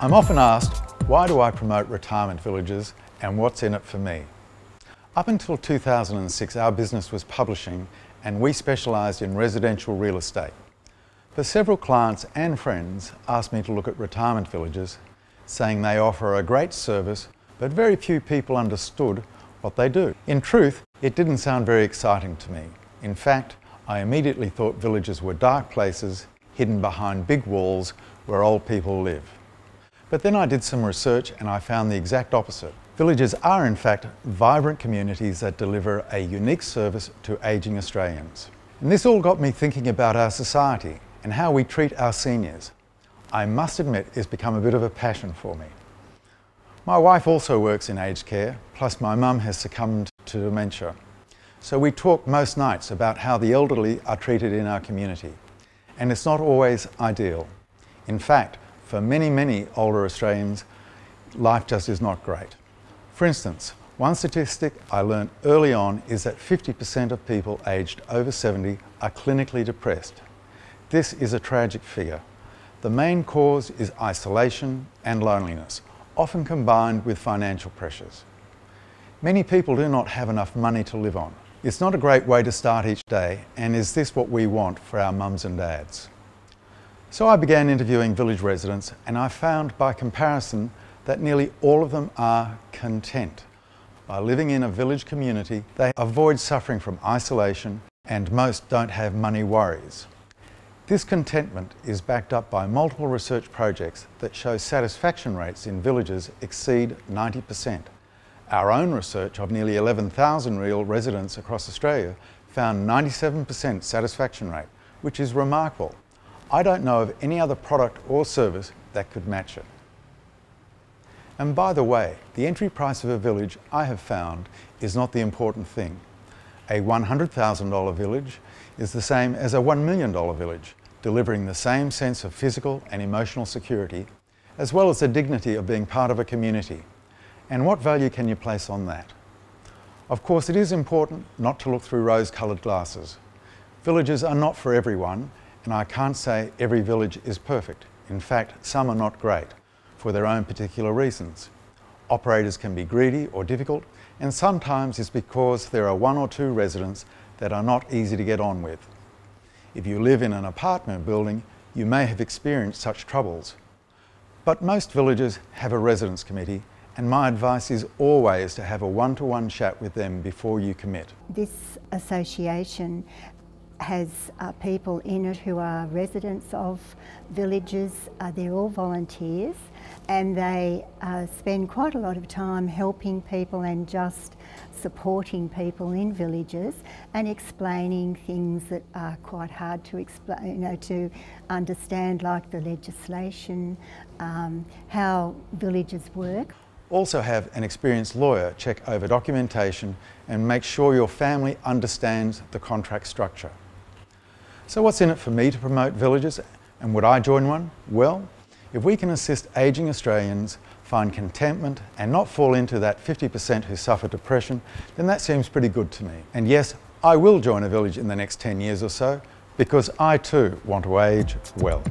I'm often asked, why do I promote retirement villages and what's in it for me? Up until 2006, our business was publishing and we specialised in residential real estate. But several clients and friends asked me to look at retirement villages, saying they offer a great service, but very few people understood what they do. In truth, it didn't sound very exciting to me. In fact, I immediately thought villages were dark places hidden behind big walls where old people live. But then I did some research and I found the exact opposite. Villages are in fact vibrant communities that deliver a unique service to ageing Australians. And this all got me thinking about our society and how we treat our seniors. I must admit it's become a bit of a passion for me. My wife also works in aged care, plus my mum has succumbed to dementia. So we talk most nights about how the elderly are treated in our community. And it's not always ideal. In fact, for many older Australians, life just is not great. For instance, one statistic I learned early on is that 50% of people aged over 70 are clinically depressed. This is a tragic figure. The main cause is isolation and loneliness, often combined with financial pressures. Many people do not have enough money to live on. It's not a great way to start each day, and is this what we want for our mums and dads? So I began interviewing village residents, and I found by comparison that nearly all of them are content. By living in a village community, they avoid suffering from isolation, and most don't have money worries. This contentment is backed up by multiple research projects that show satisfaction rates in villages exceed 90%. Our own research of nearly 11,000 real residents across Australia found 97% satisfaction rate, which is remarkable. I don't know of any other product or service that could match it. And by the way, the entry price of a village, I have found, is not the important thing. A $100,000 village is the same as a $1 million village, delivering the same sense of physical and emotional security, as well as the dignity of being part of a community. And what value can you place on that? Of course, it is important not to look through rose-coloured glasses. Villages are not for everyone, and I can't say every village is perfect. In fact, some are not great, for their own particular reasons. Operators can be greedy or difficult, and sometimes it's because there are one or two residents that are not easy to get on with. If you live in an apartment building, you may have experienced such troubles. But most villages have a residents committee, and my advice is always to have a one-to-one chat with them before you commit. This association has people in it who are residents of villages. They're all volunteers, and they spend quite a lot of time helping people and just supporting people in villages and explaining things that are quite hard to explain, to understand, like the legislation, how villages work. Also have an experienced lawyer check over documentation and make sure your family understands the contract structure. So what's in it for me to promote villages, and would I join one? Well, if we can assist ageing Australians find contentment and not fall into that 50% who suffer depression, then that seems pretty good to me. And yes, I will join a village in the next 10 years or so, because I too want to age well.